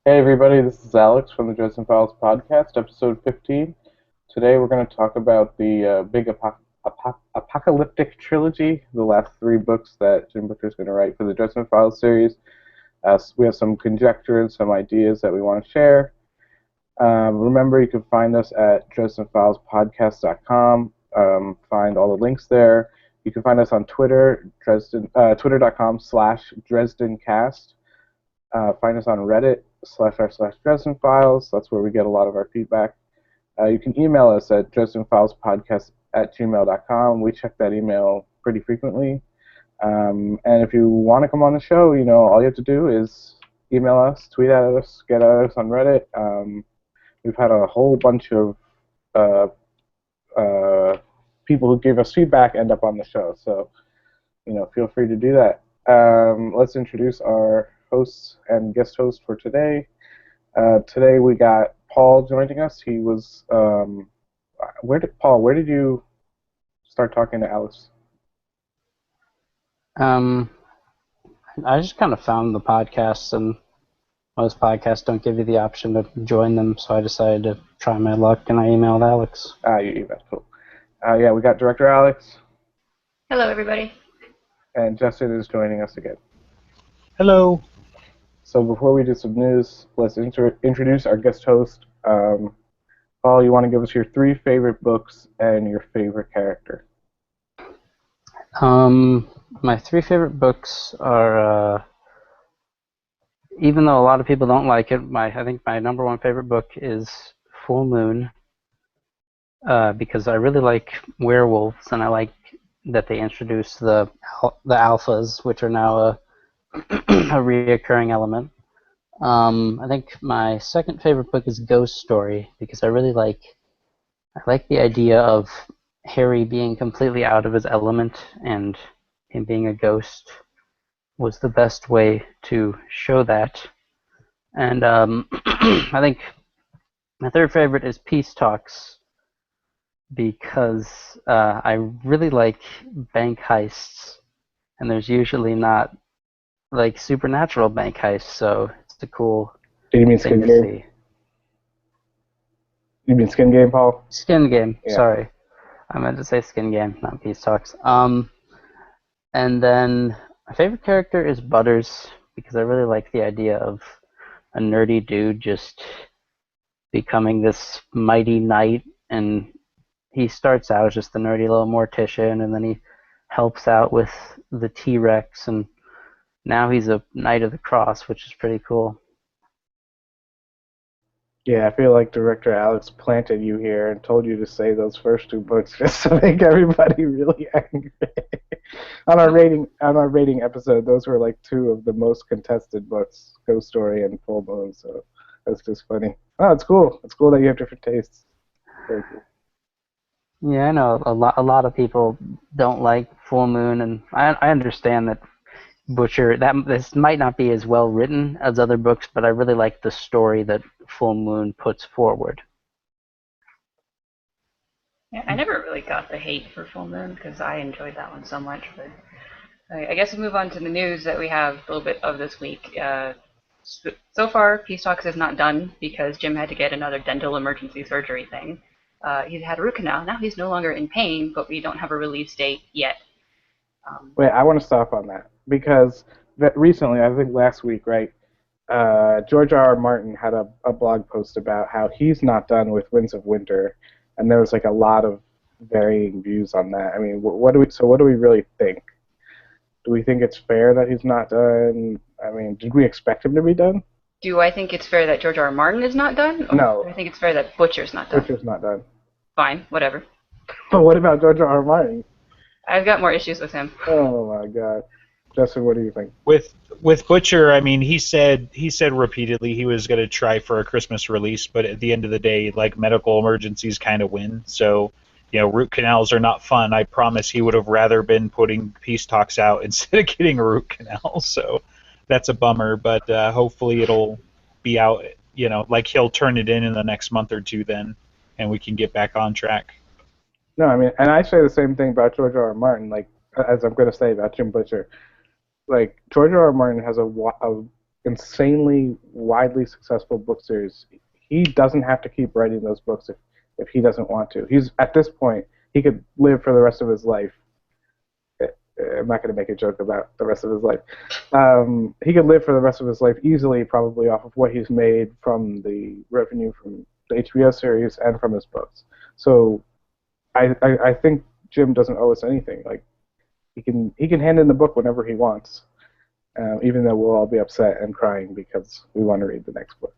Hey everybody, this is Alex from the Dresden Files podcast, episode 15. Today we're going to talk about the big Apocalyptic Trilogy, the last three books that Jim Butcher's going to write for the Dresden Files series. So we have some conjecture and some ideas that we want to share. Remember, you can find us at DresdenFilesPodcast.com. Find all the links there. You can find us on Twitter, twitter.com/DresdenCast. Find us on Reddit /r/Dresden Files. That's where we get a lot of our feedback. You can email us at DresdenFilesPodcast@gmail.com. We check that email pretty frequently. And if you want to come on the show, all you have to do is email us, tweet at us, get at us on Reddit. We've had a whole bunch of uh, people who give us feedback end up on the show. So, feel free to do that. Let's introduce our hosts and guest host for today. Today we got Paul joining us. He was where did you start talking to Alice? I just kind of found the podcasts, and most podcasts don't give you the option to join them, so I decided to try my luck, and I emailed Alex. You emailed, cool. Yeah, we got Director Alex. Hello, everybody. And Justin is joining us again. Hello. So before we do some news, let's introduce our guest host. Paul, you want to give us your three favorite books and your favorite character? My three favorite books are, even though a lot of people don't like it, I think my number one favorite book is Full Moon, because I really like werewolves, and I like that they introduce the alphas, which are now a reoccurring element. I think my second favorite book is Ghost Story, because I like the idea of Harry being completely out of his element, and him being a ghost was the best way to show that. And I think my third favorite is Peace Talks, because I really like bank heists, and there's usually not like supernatural bank heists, so it's a cool Did you mean thing Skin to Game? see. You mean Skin Game, Paul? Skin Game, Yeah. sorry. I meant to say Skin Game, not Peace Talks. And then my favorite character is Butters, because I really like the idea of a nerdy dude just becoming this mighty knight, and he starts out as just a nerdy little mortician, and then he helps out with the T-Rex, and now he's a Knight of the Cross, which is pretty cool. Yeah, I feel like Director Alex planted you here and told you to say those first two books just to make everybody really angry. On our rating episode, those were like two of the most contested books, Ghost Story and Full Moon, so that's just funny. Oh, it's cool. It's cool that you have different tastes. Very cool. Yeah, I know a lot of people don't like Full Moon, and I understand that Butcher, this might not be as well written as other books, but I really like the story that Full Moon puts forward. Yeah, I never really got the hate for Full Moon because I enjoyed that one so much. But I guess we'll move on to the news that we have a little bit of this week. So far, Peace Talks is not done because Jim had to get another dental emergency surgery thing. He's had a root canal. Now he's no longer in pain, but we don't have a release date yet. Wait, I want to stop on that because recently, I think last week, right, George R. R. Martin had a blog post about how he's not done with Winds of Winter, and there was like a lot of varying views on that. I mean, what do we really think? Do we think it's fair that he's not done? I mean, did we expect him to be done? Do I think it's fair that George R. R. Martin is not done? Or No. do I think it's fair that Butcher's not done? Butcher's not done. Fine, whatever. But what about George R. R. Martin? I've got more issues with him. Oh my God, Justin, what do you think? With Butcher, I mean, he said repeatedly he was going to try for a Christmas release, but at the end of the day, like, medical emergencies kind of win. So, root canals are not fun. I promise he would have rather been putting Peace Talks out instead of getting a root canal. So that's a bummer, but hopefully it'll be out. Like, he'll turn it in the next month or two then, and we can get back on track. No, I mean, and I say the same thing about George R. R. Martin, like, as I'm going to say about Jim Butcher. Like, George R. R. Martin has a insanely widely successful book series. He doesn't have to keep writing those books if he doesn't want to. He's at this point he could live for the rest of his life. I'm not going to make a joke about the rest of his life. He could live for the rest of his life easily, probably off of what he's made from the revenue from the HBO series and from his books. So I think Jim doesn't owe us anything. Like he can hand in the book whenever he wants, even though we'll all be upset and crying because we want to read the next book.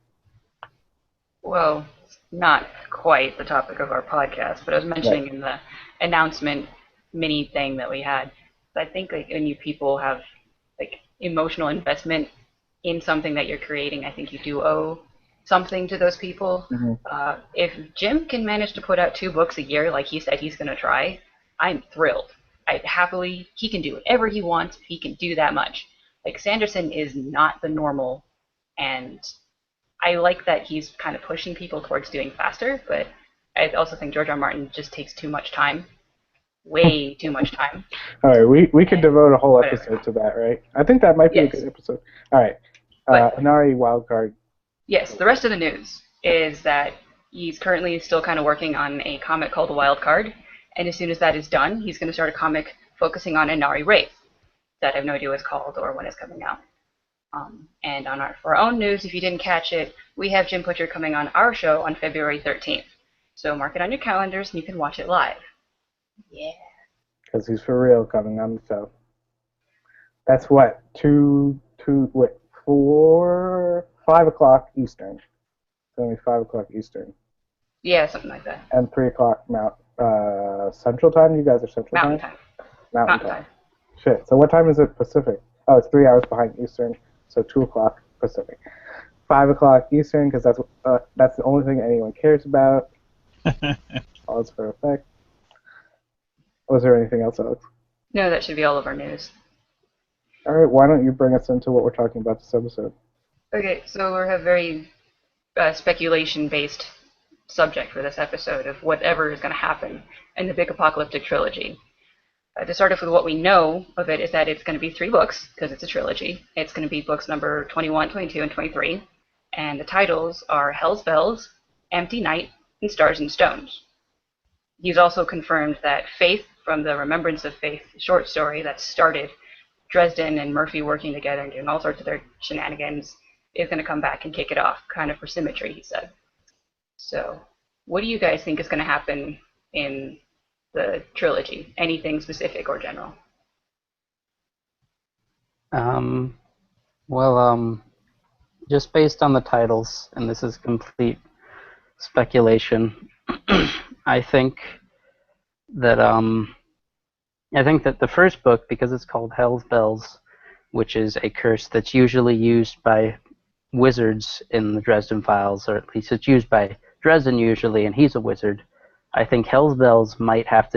Well, not quite the topic of our podcast, but I was mentioning in the announcement mini thing that we had. I think like when you people have like emotional investment in something that you're creating, I think you do owe something to those people. Mm-hmm. If Jim can manage to put out 2 books a year, like he said he's going to try, I'm thrilled. He can do whatever he wants. He can do that much. Like Sanderson is not the normal, and I like that he's kind of pushing people towards doing faster, but I also think George R. R. Martin just takes too much time. Way too much time. All right, we could devote a whole episode to that, right? I think that might be a good episode. All right, Inari Wildcard. Yes, the rest of the news is that he's currently still kind of working on a comic called Wildcard, and as soon as that is done, he's going to start a comic focusing on Inari Wraith that I have no idea what it's called or when it's coming out. And for our own news, if you didn't catch it, we have Jim Butcher coming on our show on February 13th. So mark it on your calendars and you can watch it live. Yeah. Because he's for real coming on the show. That's what, 5 o'clock Eastern. It's only 5 o'clock Eastern. Yeah, something like that. And 3 o'clock Central Time? You guys are Central Mountain Time? time. Mountain time. Shit, so what time is it Pacific? Oh, it's 3 hours behind Eastern, so 2 o'clock Pacific. 5 o'clock Eastern, because that's the only thing anyone cares about. All is for effect. Was there anything else, Alex? No, that should be all of our news. All right, why don't you bring us into what we're talking about this episode? Okay, so we have very speculation-based subject for this episode of whatever is going to happen in the big Apocalyptic Trilogy. To start off with what we know of it is that it's going to be 3 books, because it's a trilogy. It's going to be books number 21, 22, and 23. And the titles are Hell's Bells, Empty Night, and Stars and Stones. He's also confirmed that Faith from the Remembrance of Faith short story that started Dresden and Murphy working together and doing all sorts of their shenanigans is going to come back and kick it off, kind of for symmetry, he said. So, what do you guys think is going to happen in the trilogy? Anything specific or general? Just based on the titles, and this is complete speculation, I think that the first book, because it's called Hell's Bells, which is a curse that's usually used by wizards in the Dresden Files, or at least it's used by Dresden usually, and he's a wizard. I think Hell's Bells might have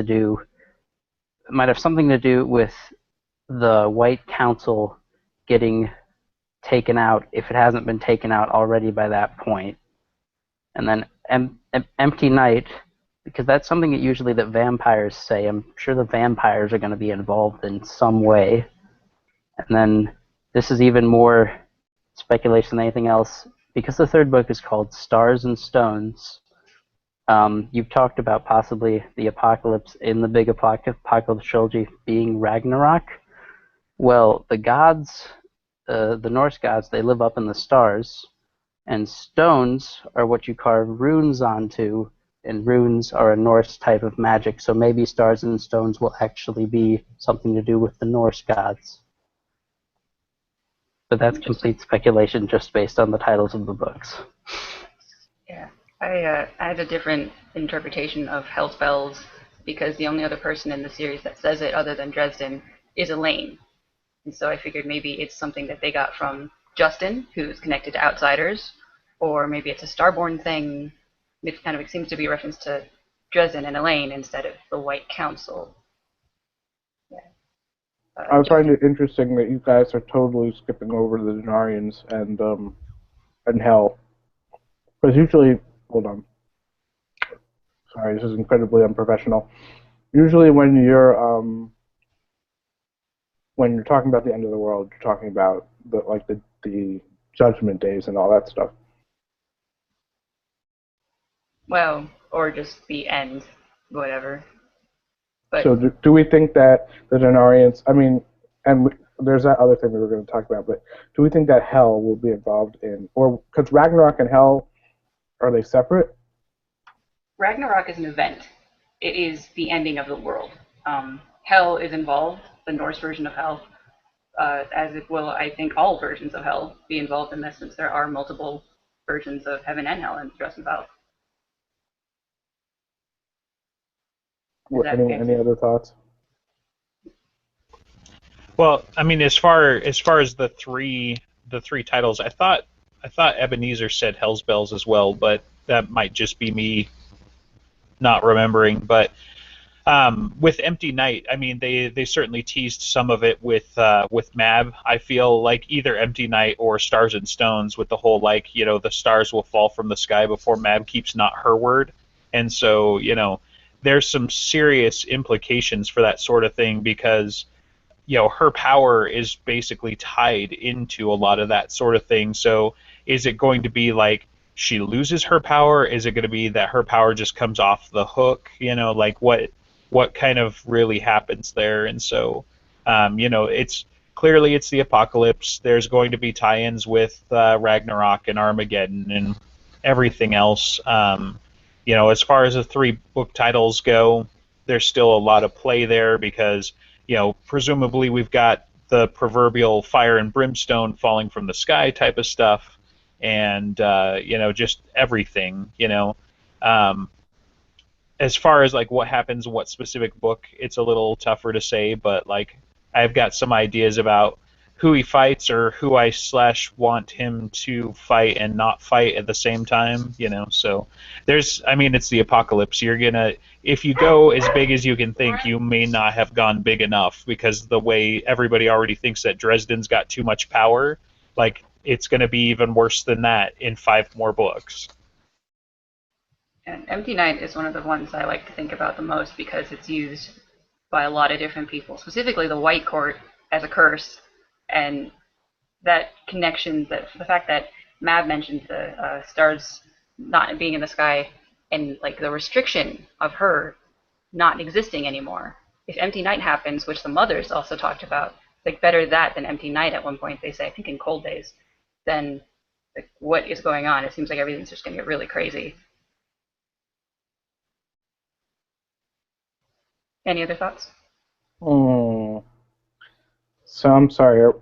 something to do with the White Council getting taken out, if it hasn't been taken out already by that point. And then Empty Night, because that's something that vampires say. I'm sure the vampires are going to be involved in some way. And then this is even more speculation than anything else, because the third book is called Stars and Stones. You've talked about possibly the apocalypse in the big Apocalyptic Trilogy being Ragnarok. Well, the gods, the Norse gods, they live up in the stars, and stones are what you carve runes onto, and runes are a Norse type of magic, so maybe Stars and Stones will actually be something to do with the Norse gods. But that's complete speculation just based on the titles of the books. Yeah, I had a different interpretation of Hell's Bells because the only other person in the series that says it other than Dresden is Elaine. And so I figured maybe it's something that they got from Justin, who's connected to Outsiders, or maybe it's a Starborn thing. It seems to be a reference to Dresden and Elaine instead of the White Council. Yeah. I find it interesting that you guys are totally skipping over the Denarians and Hell. Because usually, hold on. Sorry, this is incredibly unprofessional. Usually, when you're talking about the end of the world, you're talking about the judgment days and all that stuff. Well, or just the end, whatever. But So do we think that the Denarians, I mean, there's that other thing we were going to talk about, but do we think that Hell will be involved in, or because Ragnarok and Hell, are they separate? Ragnarok is an event. It is the ending of the world. Hell is involved, the Norse version of Hell, as it will, I think, all versions of Hell be involved in this, since there are multiple versions of Heaven and Hell in Dresden Valve. Any other thoughts? Well, I mean, as far as the three titles, I thought Ebenezer said Hell's Bells as well, but that might just be me not remembering. But with Empty Night, I mean, they certainly teased some of it with Mab. I feel like either Empty Night or Stars and Stones, with the whole, like, you know, the stars will fall from the sky before Mab keeps not her word. And so, you know, there's some serious implications for that sort of thing, because, you know, her power is basically tied into a lot of that sort of thing. So is it going to be like she loses her power? Is it going to be that her power just comes off the hook? You know, like what kind of really happens there? And so, you know, it's the apocalypse. There's going to be tie-ins with Ragnarok and Armageddon and everything else. You know, as far as the 3 book titles go, there's still a lot of play there, because, you know, presumably we've got the proverbial fire and brimstone falling from the sky type of stuff, and you know, just everything. You know, as far as like what happens in what specific book, it's a little tougher to say, but like I've got some ideas about who he fights, or who I / want him to fight and not fight at the same time, you know. So there's, I mean, it's the apocalypse. You're gonna, if you go as big as you can think, you may not have gone big enough, because the way everybody already thinks that Dresden's got too much power, like it's gonna be even worse than that in 5 more books. And Empty Night is one of the ones I like to think about the most, because it's used by a lot of different people, specifically the White Court, as a curse. And that connection, that the fact that Mab mentioned the stars not being in the sky, and like the restriction of her not existing anymore. If Empty Night happens, which the mothers also talked about, like better that than Empty Night at one point, they say, I think in Cold Days, then like what is going on? It seems like everything's just going to get really crazy. Any other thoughts? So I'm sorry.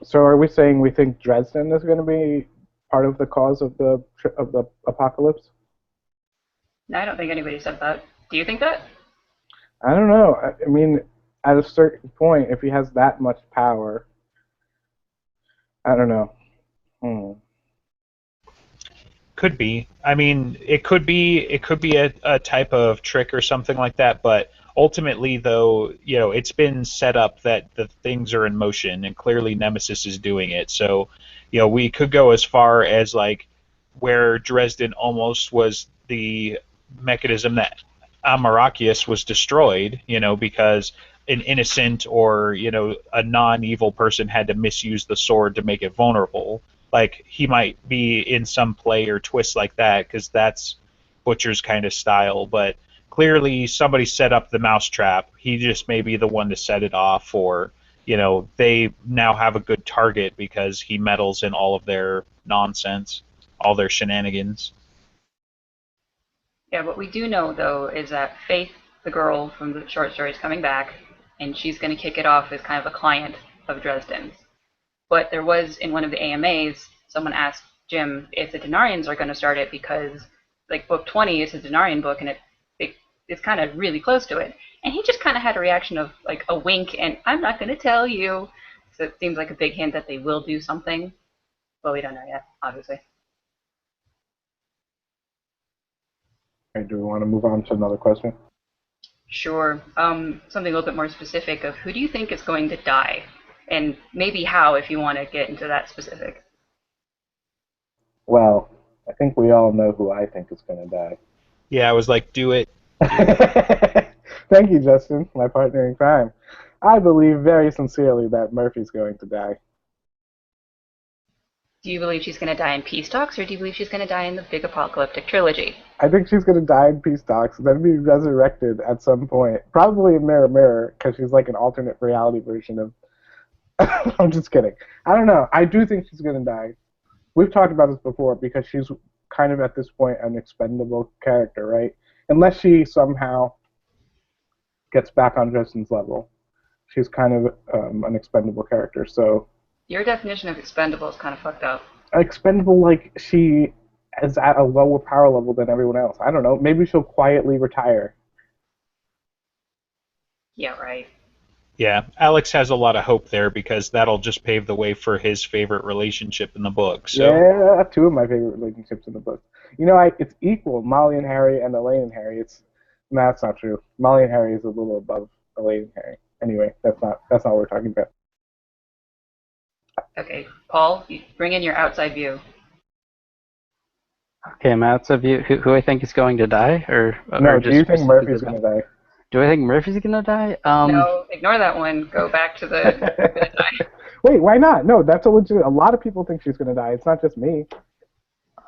So are we saying we think Dresden is going to be part of the cause of the apocalypse? No, I don't think anybody said that. Do you think that? I don't know. I mean, at a certain point, if he has that much power, I don't know. Could be. I mean, it could be a type of trick or something like that, but ultimately, though, you know, it's been set up that the things are in motion, and clearly Nemesis is doing it. So, you know, we could go as far as like where Dresden almost was the mechanism that Amarakius was destroyed, you know, because an innocent or, you know, a non-evil person had to misuse the sword to make it vulnerable. Like, he might be in some play or twist like that, because that's Butcher's kind of style, but clearly somebody set up the mousetrap. He just may be the one to set it off, or, you know, they now have a good target because he meddles in all of their nonsense, all their shenanigans. Yeah, what we do know, though, is that Faith, the girl from the short story, is coming back, and she's going to kick it off as kind of a client of Dresden's. But there was, in one of the AMAs, someone asked Jim if the Denarians are going to start it, because, like, book 20 is a Denarian book, and it's kind of really close to it. And he just kind of had a reaction of, like, a wink, and I'm not going to tell you. So it seems like a big hint that they will do something. But we don't know yet, obviously. Okay, do we want to move on to another question? Sure. Something a little bit more specific of who do you think is going to die? And maybe how, if you want to get into that specific. Well, I think we all know who I think is going to die. Yeah, I was like, do it. Thank you, Justin, my partner in crime. I believe very sincerely that Murphy's going to die. Do you believe she's going to die in Peace Talks, or do you believe she's going to die in the big Apocalyptic Trilogy? I think she's going to die in Peace Talks and then be resurrected at some point. Probably in Mirror Mirror, because she's like an alternate reality version of... I'm just kidding. I don't know. I do think she's going to die. We've talked about this before because she's kind of at this point an expendable character, right? Unless she somehow gets back on Justin's level. She's kind of an expendable character, so... Your definition of expendable is kind of fucked up. Expendable, like she is at a lower power level than everyone else. I don't know. Maybe she'll quietly retire. Yeah, right. Yeah, Alex has a lot of hope there because that'll just pave the way for his favorite relationship in the book. So. Yeah, two of my favorite relationships in the book. You know, it's equal, Molly and Harry and Elaine and Harry. No, that's not true. Molly and Harry is a little above Elaine and Harry. Anyway, that's not what we're talking about. Okay, Paul, you bring in your outside view. Okay, my outside view. Who I think is going to die, No, do you think Murphy's going to die? Do I think Murphy's going to die? No, ignore that one. Go back to the gonna die. Wait, why not? No, that's a legit. A lot of people think she's going to die. It's not just me.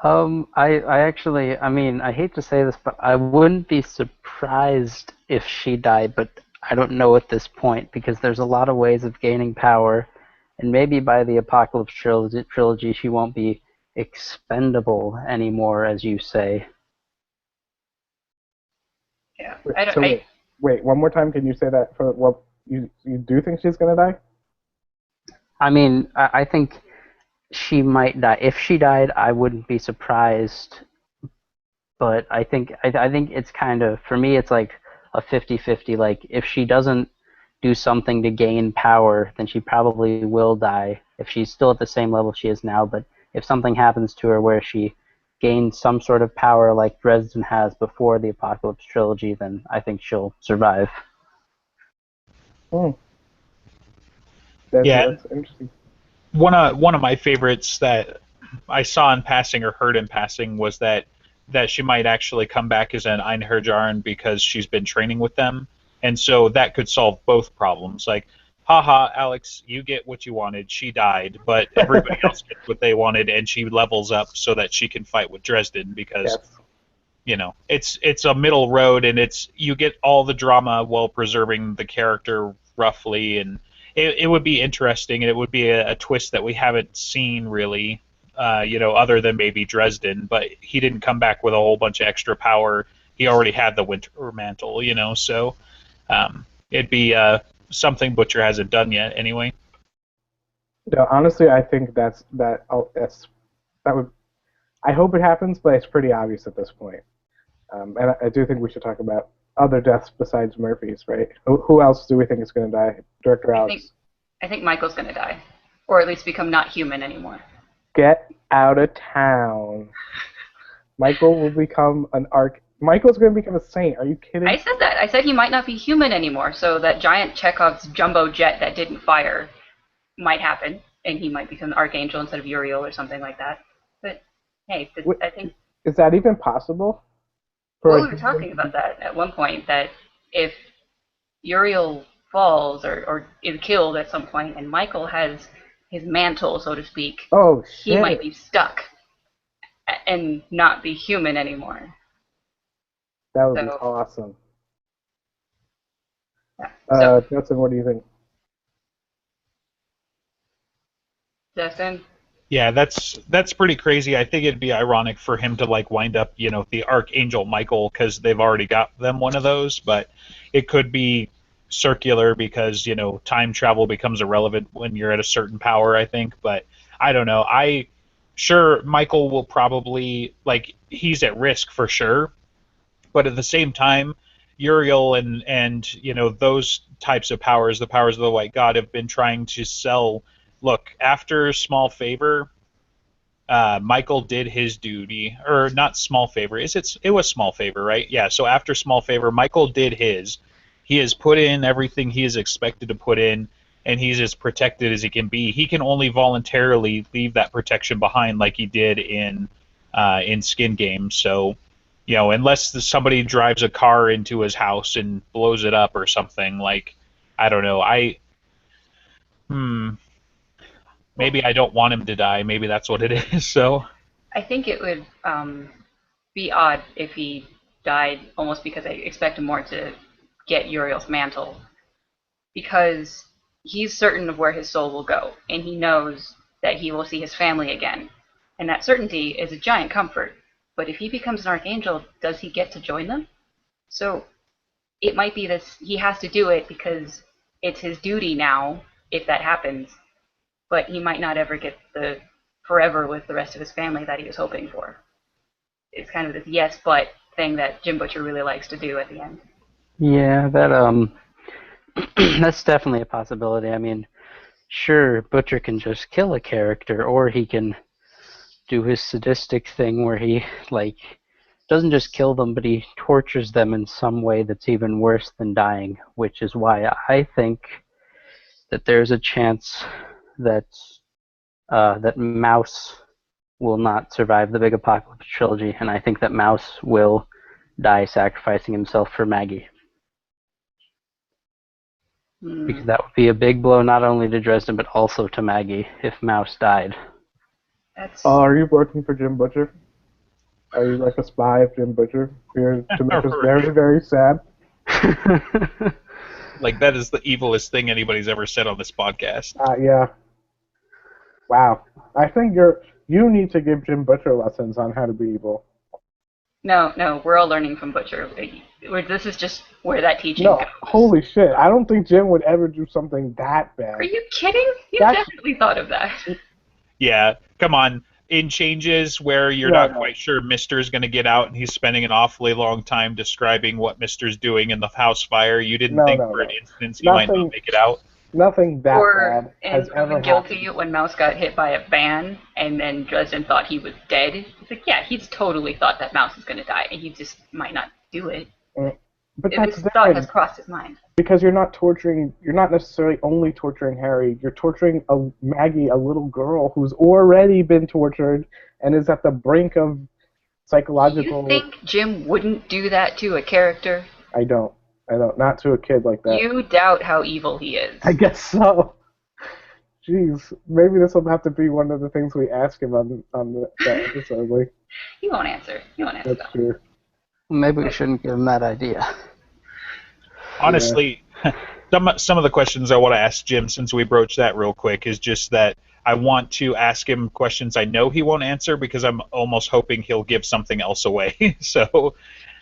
I actually, I mean, I hate to say this, but I wouldn't be surprised if she died, but I don't know at this point because there's a lot of ways of gaining power, and maybe by the Apocalypse trilogy she won't be expendable anymore, as you say. Yeah, Wait, one more time. Can you say that for what you do think she's going to die? I mean, I think she might die. If she died, I wouldn't be surprised. But I think it's kind of, for me, it's like a 50-50. Like, if she doesn't do something to gain power, then she probably will die. If she's still at the same level she is now, but if something happens to her where she gains some sort of power like Dresden has before the Apocalypse trilogy, then I think she'll survive. That's Yeah. interesting. One of my favorites that I saw in passing or heard in passing was that she might actually come back as an Einherjarn because she's been training with them, and so that could solve both problems. Like, haha, Alex, you get what you wanted. She died, but everybody else gets what they wanted, and she levels up so that she can fight with Dresden because, you know, it's a middle road, and you get all the drama while preserving the character roughly, and it would be interesting, and it would be a twist that we haven't seen really, other than maybe Dresden, but he didn't come back with a whole bunch of extra power. He already had the Winter Mantle, so it'd be something Butcher hasn't done yet, anyway. No, honestly, I think that would. I hope it happens, but it's pretty obvious at this point. And I do think we should talk about other deaths besides Murphy's, right? Who else do we think is going to die? Director Alex. I think Michael's going to die, or at least become not human anymore. Get out of town. Michael will become Michael's going to become a saint. Are you kidding? I said that. I said he might not be human anymore, so that giant Chekhov's jumbo jet that didn't fire might happen, and he might become an Archangel instead of Uriel or something like that. But, hey, I think... Is that even possible? We were talking about that at one point, that if Uriel falls or is killed at some point, and Michael has his mantle, so to speak, he might be stuck and not be human anymore. That would be awesome. Yeah. Justin, what do you think? Justin? Yeah, that's pretty crazy. I think it'd be ironic for him to wind up, the Archangel Michael, because they've already got them one of those, but it could be circular because, time travel becomes irrelevant when you're at a certain power, I think, but I don't know. Sure, Michael will probably, he's at risk for sure, but at the same time, Uriel and those types of powers, the powers of the White God, have been trying to sell. Look, after Small Favor, Michael did his duty, or not Small Favor. It was Small Favor, right? Yeah. So after Small Favor, Michael did his. He has put in everything he is expected to put in, and he's as protected as he can be. He can only voluntarily leave that protection behind, like he did in Skin Game. So, unless somebody drives a car into his house and blows it up or something, I don't know. maybe I don't want him to die. Maybe that's what it is. So I think it would be odd if he died almost because I expect him more to get Uriel's mantle because he's certain of where his soul will go and he knows that he will see his family again. And that certainty is a giant comfort. But if he becomes an archangel, does he get to join them? So it might be this he has to do it because it's his duty now if that happens, but he might not ever get the forever with the rest of his family that he was hoping for. It's kind of this yes but thing that Jim Butcher really likes to do at the end. Yeah, that that's definitely a possibility. I mean, sure, Butcher can just kill a character, or he can do his sadistic thing where he doesn't just kill them, but he tortures them in some way that's even worse than dying, which is why I think that there's a chance that that Mouse will not survive the big Apocalyptic Trilogy, and I think that Mouse will die sacrificing himself for Maggie. Because that would be a big blow not only to Dresden but also to Maggie if Mouse died. Are you working for Jim Butcher? Are you like a spy of Jim Butcher here to make us very, very sad? like that is the evilest thing anybody's ever said on this podcast. Yeah. Wow. I think you need to give Jim Butcher lessons on how to be evil. No, we're all learning from Butcher. This is just where that teaching goes. Holy shit. I don't think Jim would ever do something that bad. Are you kidding? You definitely thought of that. Yeah, come on. In changes where you're not quite sure Mister's going to get out and he's spending an awfully long time describing what Mister's doing in the house fire, you didn't think for an instant he might not make it out? Nothing that bad has ever guilty happened. when Mouse got hit by a van and then Dresden thought he was dead. He's like, yeah, he's totally thought that Mouse is going to die and he just might not do it. But that's this thought has crossed his mind. Because you're not necessarily only torturing Harry, you're torturing Maggie, a little girl who's already been tortured and is at the brink of psychological... You think Jim wouldn't do that to a character? I don't. Not to a kid like that. You doubt how evil he is. I guess so. Jeez, maybe this will have to be one of the things we ask him on that episode. Like, he won't answer. That's true. Maybe we shouldn't give him that idea. Honestly, some of the questions I want to ask Jim, since we broached that real quick, is just that I want to ask him questions I know he won't answer because I'm almost hoping he'll give something else away.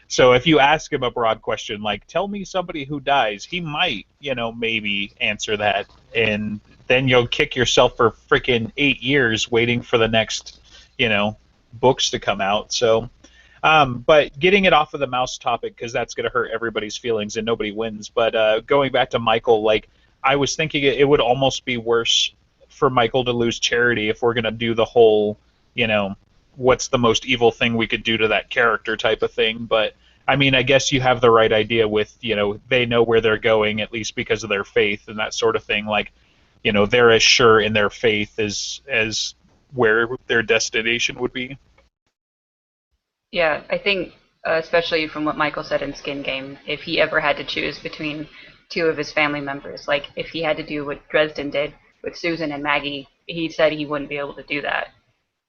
So if you ask him a broad question like, tell me somebody who dies, he might, maybe answer that. And then you'll kick yourself for freaking 8 years waiting for the next, books to come out. So, but getting it off of the Mouse topic, because that's going to hurt everybody's feelings and nobody wins. But going back to Michael, I was thinking it would almost be worse for Michael to lose Charity if we're going to do the whole, what's the most evil thing we could do to that character type of thing. But I mean, I guess you have the right idea with, they know where they're going, at least because of their faith and that sort of thing. They're as sure in their faith as where their destination would be. Yeah, I think, especially from what Michael said in Skin Game, if he ever had to choose between two of his family members, like if he had to do what Dresden did with Susan and Maggie, he said he wouldn't be able to do that.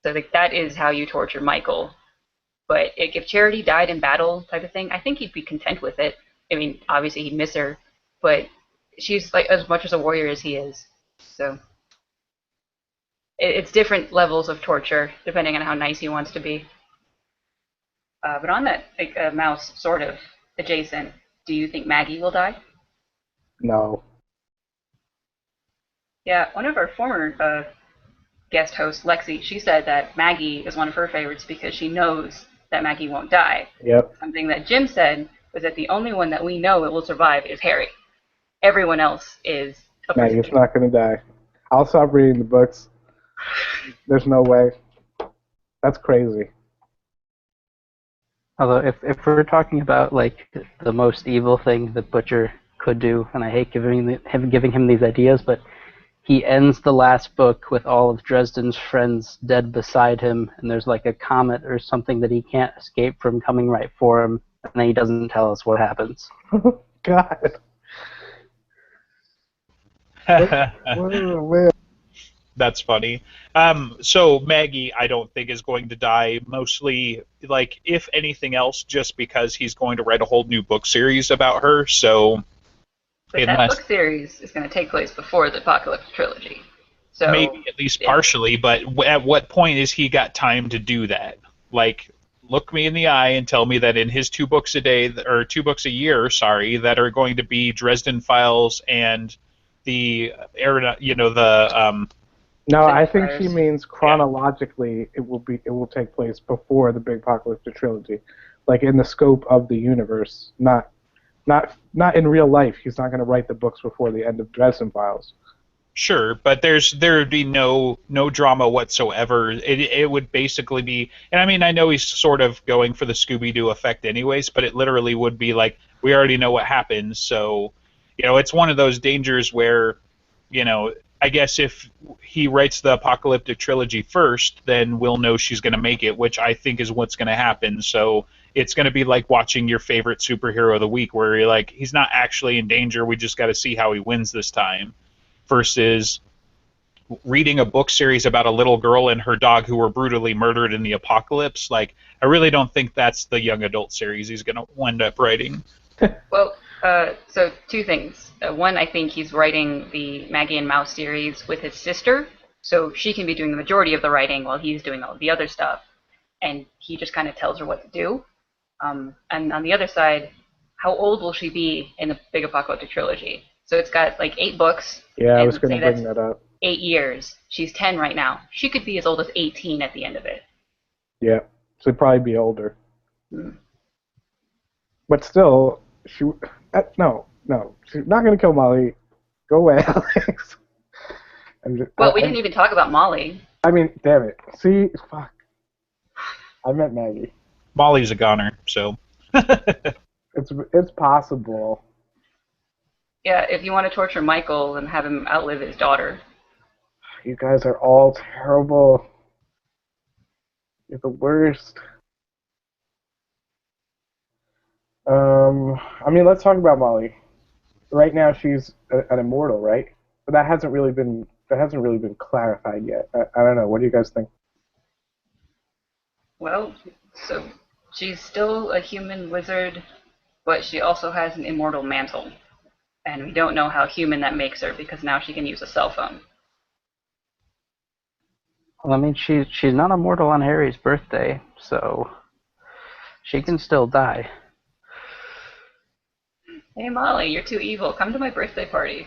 So that is how you torture Michael. But if Charity died in battle type of thing, I think he'd be content with it. I mean, obviously he'd miss her, but she's like as much as a warrior as he is. So it's different levels of torture depending on how nice he wants to be. But on that Mouse sort of adjacent, do you think Maggie will die? No. Yeah, one of our former guest host, Lexi, she said that Maggie is one of her favorites because she knows that Maggie won't die. Yep. Something that Jim said was that the only one that we know that will survive is Harry. Everyone else is a Maggie's not going to die. I'll stop reading the books. There's no way. That's crazy. Although, if we're talking about the most evil thing that Butcher could do, and I hate giving him these ideas, but he ends the last book with all of Dresden's friends dead beside him, and there's a comet or something that he can't escape from coming right for him, and then he doesn't tell us what happens. God. Oh, man. That's funny. So Maggie, I don't think is going to die. Mostly, like if anything else, just because he's going to write a whole new book series about her. So But that book unless series is going to take place before the Apocalyptic Trilogy. So, maybe at least yeah. partially, but at what point is he got time to do that? Like, look me in the eye and tell me that in his 2 books a day or 2 books a year, sorry, that are going to be Dresden Files and the No, I Sydney think she Friars. means yeah. chronologically it will take place before the big apocalyptic trilogy, like in the scope of the universe, not in real life. He's not going to write the books before the end of Dresden Files. Sure, but there would be no drama whatsoever. It would basically be, and I mean I know he's sort of going for the Scooby Doo effect anyways, but it literally would be like we already know what happens, so it's one of those dangers where I guess if he writes the Apocalyptic Trilogy first, then we'll know she's going to make it, which I think is what's going to happen. So it's going to be like watching your favorite superhero of the week, where you're like he's not actually in danger. We just got to see how he wins this time versus reading a book series about a little girl and her dog who were brutally murdered in the apocalypse. Like, I really don't think that's the young adult series he's going to wind up writing. Well, so two things. One, I think he's writing the Maggie and Mouse series with his sister, so she can be doing the majority of the writing while he's doing all the other stuff, and he just kind of tells her what to do. And on the other side, how old will she be in the Big Apocalyptic Trilogy? So it's got like 8 books, Yeah, I and was going say to bring that's that up. 8 years. She's 10 right now. She could be as old as 18 at the end of it. Yeah, she'd probably be older, Hmm. but still, no, she's not going to kill Molly. Go away, Alex. Well, we didn't even talk about Molly. I mean, damn it. See, fuck. I meant Maggie. Molly's a goner, so. It's possible. Yeah, if you want to torture Michael and have him outlive his daughter. You guys are all terrible. You're the worst. I mean, let's talk about Molly. Right now, she's an immortal, right? But that hasn't really been clarified yet. I don't know. What do you guys think? Well, so she's still a human wizard, but she also has an immortal mantle. And we don't know how human that makes her because now she can use a cell phone. Well, I mean, she's not immortal on Harry's birthday, so she can still die. Hey Molly, you're too evil. Come to my birthday party.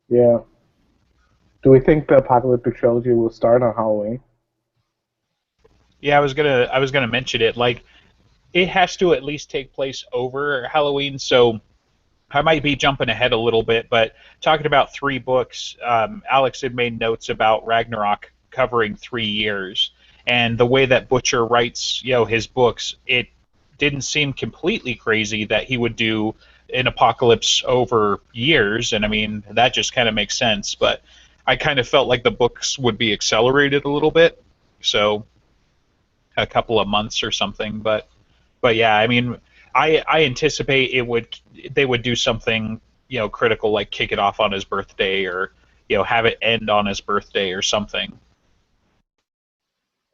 Yeah. Do we think the Apocalyptic Trilogy will start on Halloween? Yeah, I was gonna mention it. Like, it has to at least take place over Halloween, so I might be jumping ahead a little bit, but talking about 3 books, Alex had made notes about Ragnarok covering 3 years, and the way that Butcher writes, his books, it didn't seem completely crazy that he would do an apocalypse over years, and I mean that just kind of makes sense. But I kind of felt like the books would be accelerated a little bit, so a couple of months or something, but yeah, I mean, I anticipate they would do something critical, like kick it off on his birthday, or have it end on his birthday or something.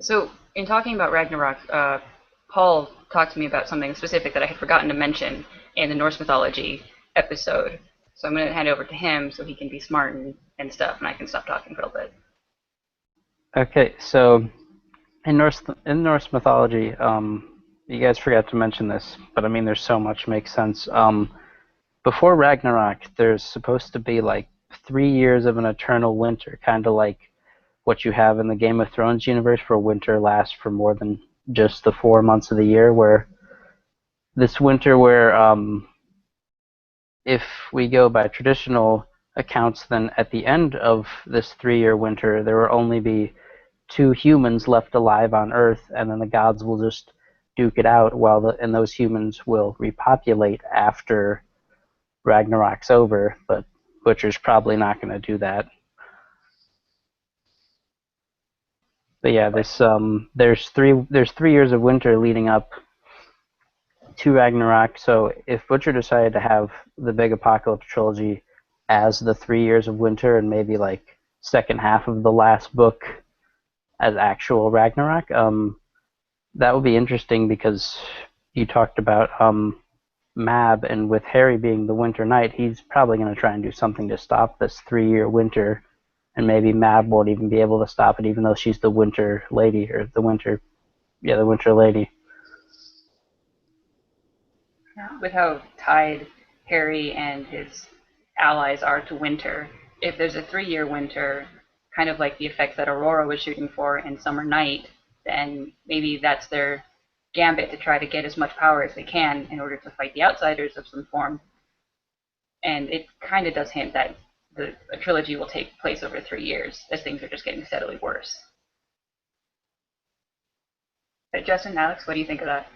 So, in talking about Ragnarok, Paul talked to me about something specific that I had forgotten to mention in the Norse mythology episode. So I'm going to hand over to him so he can be smart and stuff, and I can stop talking for a little bit. Okay, so in Norse mythology, you guys forgot to mention this, but I mean, there's so much makes sense. Before Ragnarok, there's supposed to be like 3 years of an eternal winter, kind of like what you have in the Game of Thrones universe, where winter lasts for more than just the 4 months of the year. Where this winter, where if we go by traditional accounts, then at the end of this 3-year winter, there will only be 2 humans left alive on Earth, and then the gods will just duke it out, and those humans will repopulate after Ragnarok's over. But Butcher's probably not going to do that. But yeah, there's 3 years of winter leading up to Ragnarok. So if Butcher decided to have the big Apocalypse trilogy as the 3 years of winter, and maybe like second half of the last book as actual Ragnarok. That would be interesting because you talked about Mab, and with Harry being the Winter Knight, he's probably going to try and do something to stop this 3-year winter, and maybe Mab won't even be able to stop it, even though she's the Winter Lady, or the Winter Lady. With how tied Harry and his allies are to winter, if there's a 3-year winter, kind of like the effects that Aurora was shooting for in Summer Night, then maybe that's their gambit to try to get as much power as they can in order to fight the outsiders of some form. And it kind of does hint that a trilogy will take place over 3 years, as things are just getting steadily worse. But Justin, Alex, what do you think of that?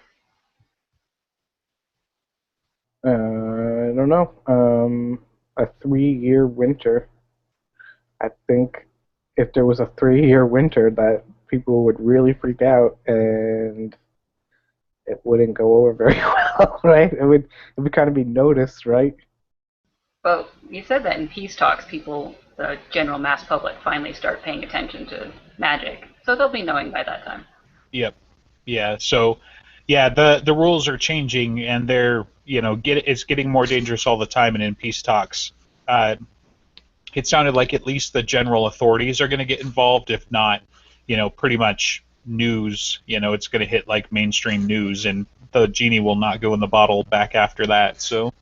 I don't know. A 3-year winter. I think if there was a 3-year winter, that people would really freak out, and it wouldn't go over very well, right? It would kind of be noticed, right? Well, you said that in peace talks, people, the general mass public, finally start paying attention to magic, so they'll be knowing by that time. Yep. Yeah. So, yeah, the rules are changing, and they're it's getting more dangerous all the time. And in peace talks, it sounded like at least the general authorities are going to get involved, if not, pretty much news. It's going to hit like mainstream news, and the genie will not go in the bottle back after that. So.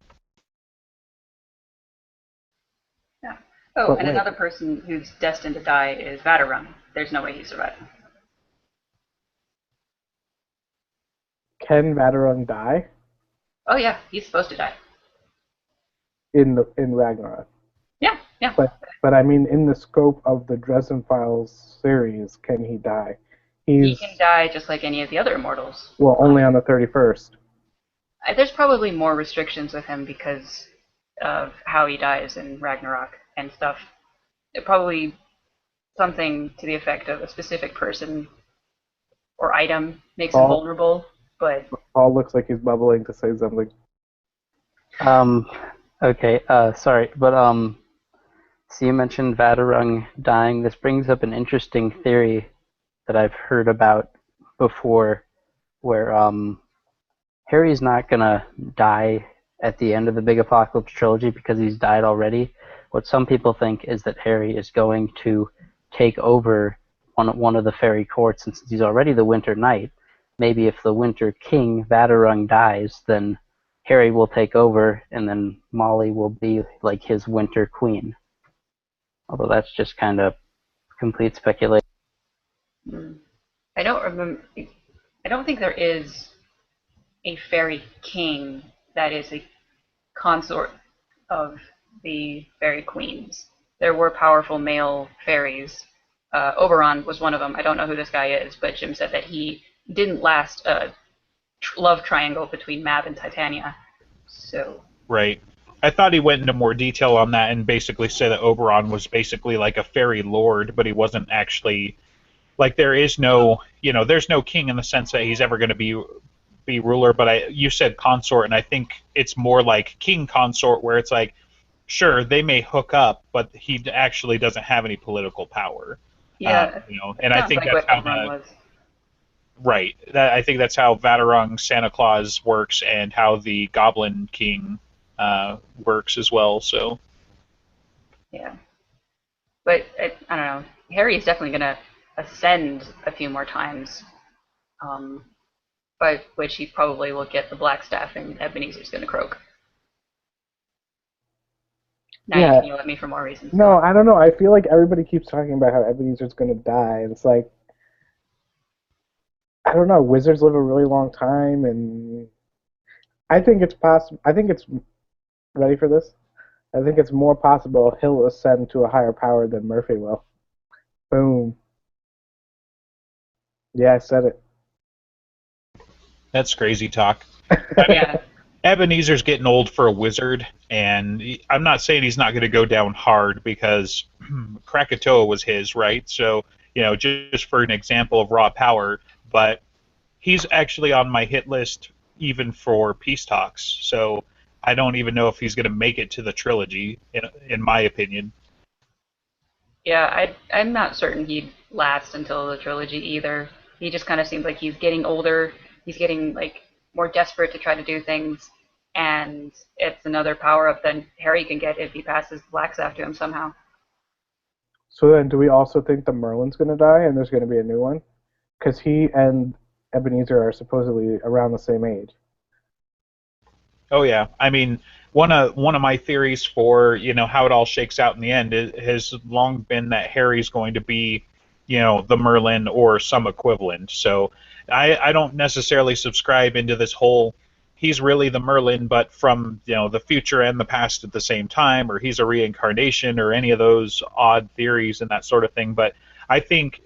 Yeah. Oh, and another person who's destined to die is Vadarung. There's no way he survived. Can Vadarung die Oh yeah, he's supposed to die. in Ragnarok? Yeah, yeah. But I mean, in the scope of the Dresden Files series, can he die? He can die just like any of the other immortals. Well, only on the 31st. There's probably more restrictions with him because of how he dies in Ragnarok and stuff. It probably something to the effect of a specific person or item makes him vulnerable, but Paul looks like he's bubbling to say something. Okay, sorry, but so you mentioned Vadarung dying. This brings up an interesting theory that I've heard about before, where Harry's not gonna die at the end of the big Apocalyptic Trilogy because he's died already. What some people think is that Harry is going to take over one of the fairy courts, and since he's already the Winter Knight, maybe if the Winter King Vadarung dies, then Harry will take over, and then Molly will be like his Winter Queen. Although that's just kind of complete speculation. I don't think there is a fairy king that is a consort of the fairy queens. There were powerful male fairies. Oberon was one of them. I don't know who this guy is, but Jim said that he didn't last a love triangle between Mab and Titania. So. Right. I thought he went into more detail on that and basically said that Oberon was basically like a fairy lord, but he wasn't actually like there's no king in the sense that he's ever going to be ruler. But you said consort, and I think it's more like king consort, where it's like, sure, they may hook up, but he actually doesn't have any political power. Yeah. And I think that's how right. I think that's how Vadarung Santa Claus works, and how the Goblin King works as well. So. Yeah. But I don't know. Harry is definitely gonna ascend a few more times, by which he probably will get the Black Staff, and Ebenezer's gonna croak. Now Yeah. you can yell at me for more reasons. No, I don't know. I feel like everybody keeps talking about how Ebenezer's going to die, and it's like, I don't know. Wizards live a really long time, and I think it's possible. I think it's ready for this. I think it's more possible he'll ascend to a higher power than Murphy will. Boom. Yeah, I said it. That's crazy talk. Yeah. Ebenezer's getting old for a wizard, and I'm not saying he's not going to go down hard, because Krakatoa was his, right? So, just for an example of raw power, but he's actually on my hit list even for peace talks. So I don't even know if he's going to make it to the trilogy, in my opinion. Yeah, I'm not certain he'd last until the trilogy either. He just kind of seems like he's getting older. He's getting like more desperate to try to do things, and it's another power up that Harry can get if he passes the black staff to him somehow. So then, do we also think the Merlin's going to die and there's going to be a new one? Because he and Ebenezer are supposedly around the same age. Oh yeah, I mean, one of my theories for how it all shakes out in the end has long been that Harry's going to be, the Merlin or some equivalent. So I don't necessarily subscribe into this whole he's really the Merlin, but from the future and the past at the same time, or he's a reincarnation, or any of those odd theories and that sort of thing. But I think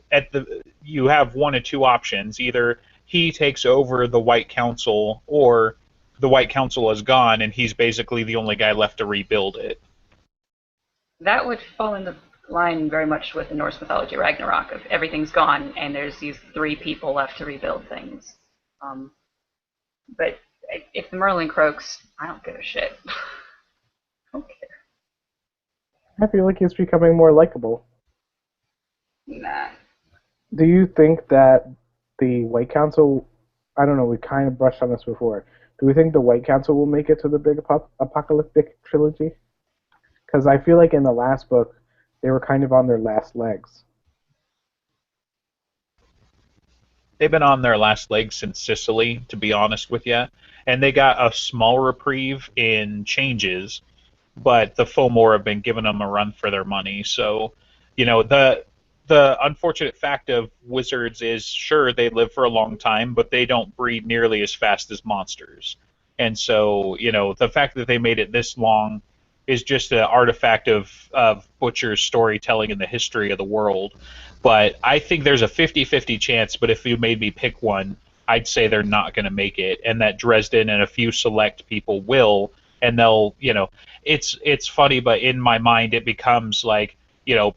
you have one of two options: either he takes over the White Council, or the White Council is gone, and he's basically the only guy left to rebuild it. That would fall in the line very much with the Norse mythology Ragnarok of everything's gone and there's these three people left to rebuild things. Um, but if the Merlin croaks, I don't give a shit. I don't care. I feel like he's becoming more likable. Nah. Do you think that the White Council, I don't know, we kind of brushed on this before. Do we think the White Council will make it to the big Apocalyptic Trilogy? Because I feel like in the last book, they were kind of on their last legs. They've been on their last legs since Sicily, to be honest with you, and they got a small reprieve in changes, but the Fomor have been giving them a run for their money. So, the unfortunate fact of wizards is, sure, they live for a long time, but they don't breed nearly as fast as monsters. And so, the fact that they made it this long is just an artifact of Butcher's storytelling in the history of the world. But I think there's a 50-50 chance, but if you made me pick one, I'd say they're not going to make it, and that Dresden and a few select people will, and they'll, it's funny, but in my mind it becomes like,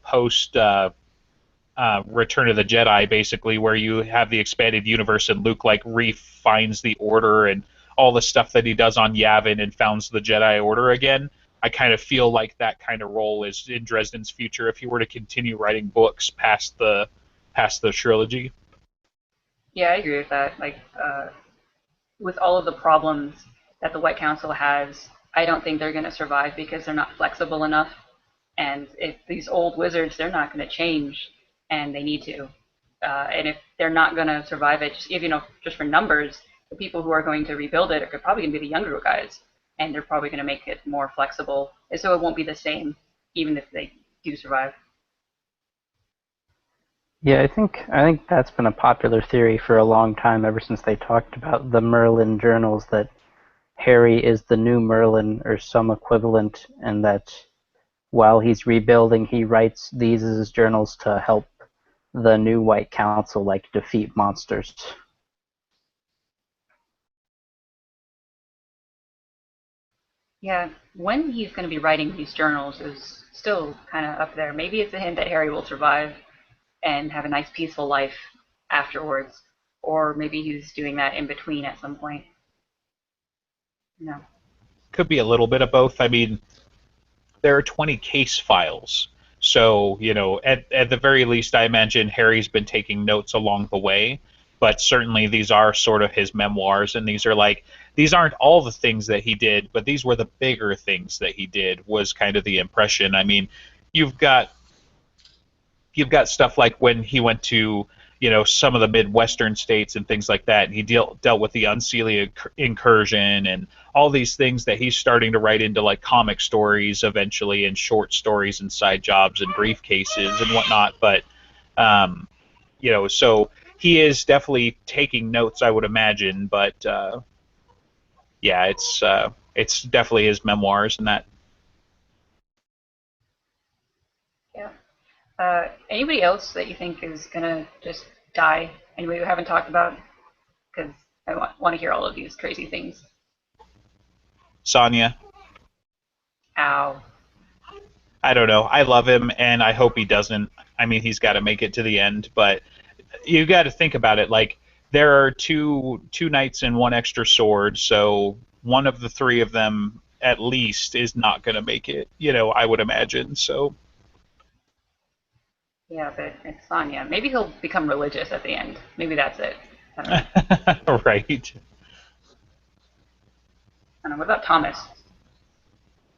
post Return of the Jedi, basically, where you have the expanded universe and Luke like refines the Order and all the stuff that he does on Yavin and founds the Jedi Order again. I kind of feel like that kind of role is in Dresden's future if he were to continue writing books past the trilogy. Yeah, I agree with that. Like, with all of the problems that the White Council has, I don't think they're going to survive because they're not flexible enough. And if these old wizards, they're not going to change, and they need to. And if they're not going to survive it, just for numbers, the people who are going to rebuild it are probably going to be the younger guys, and they're probably going to make it more flexible, and so it won't be the same, even if they do survive. Yeah, I think that's been a popular theory for a long time, ever since they talked about the Merlin journals, that Harry is the new Merlin or some equivalent, and that while he's rebuilding, he writes these as his journals to help the new White Council defeat monsters. Yeah, when he's going to be writing these journals is still kind of up there. Maybe it's a hint that Harry will survive and have a nice peaceful life afterwards, or maybe he's doing that in between at some point. No. Could be a little bit of both. I mean, there are 20 case files. So, at the very least, I imagine Harry's been taking notes along the way, but certainly these are sort of his memoirs, and these aren't all the things that he did, but these were the bigger things that he did, was kind of the impression. I mean, you've got stuff like when he went to some of the Midwestern states and things like that, and he dealt with the Unseelie incursion and all these things that he's starting to write into like comic stories eventually, and short stories and side jobs and briefcases and whatnot. But so he is definitely taking notes, I would imagine. But yeah, it's definitely his memoirs and that. Yeah. Anybody else that you think is gonna just die? Anybody we haven't talked about? Because I want to hear all of these crazy things. Sonya. Ow. I don't know. I love him, and I hope he doesn't. I mean, he's got to make it to the end, but you got to think about it. Like, there are two knights and one extra sword, so one of the three of them at least is not going to make it. I would imagine. So Yeah, but it's Sonya. Maybe he'll become religious at the end. Maybe that's it. I don't know. right. I don't know. What about Thomas?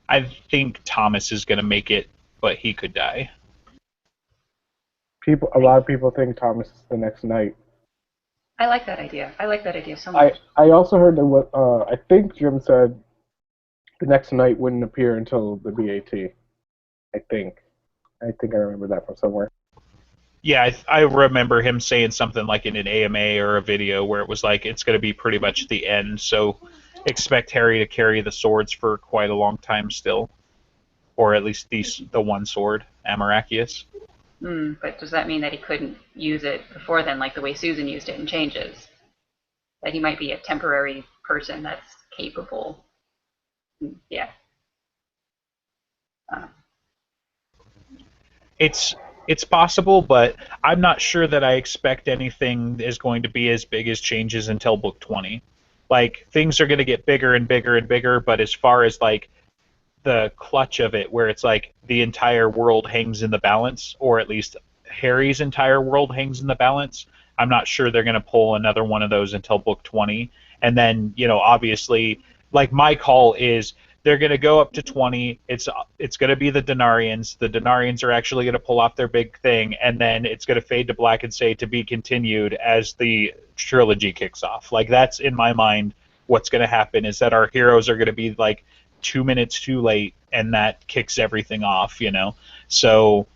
I think Thomas is going to make it, but he could die. A lot of people think Thomas is the next knight. I like that idea. I like that idea so much. I also heard that I think Jim said the next knight wouldn't appear until the BAT. I think I remember that from somewhere. Yeah, I remember him saying something like in an AMA or a video where it was like it's going to be pretty much the end. So expect Harry to carry the swords for quite a long time still, or at least the one sword, Amarachius. But does that mean that he couldn't use it before then, like the way Susan used it in Changes? That he might be a temporary person that's capable? Yeah. It's possible, but I'm not sure that I expect anything is going to be as big as Changes until book 20. Like things are going to get bigger and bigger and bigger, but as far as like the clutch of it, where it's like the entire world hangs in the balance, or at least Harry's entire world hangs in the balance, I'm not sure they're going to pull another one of those until book 20. And then, obviously, like my call is they're going to go up to 20. It's going to be the Denarians. The Denarians are actually going to pull off their big thing, and then it's going to fade to black and say to be continued as the trilogy kicks off. Like that's in my mind what's going to happen is that our heroes are going to be like 2 minutes too late, and that kicks everything off. So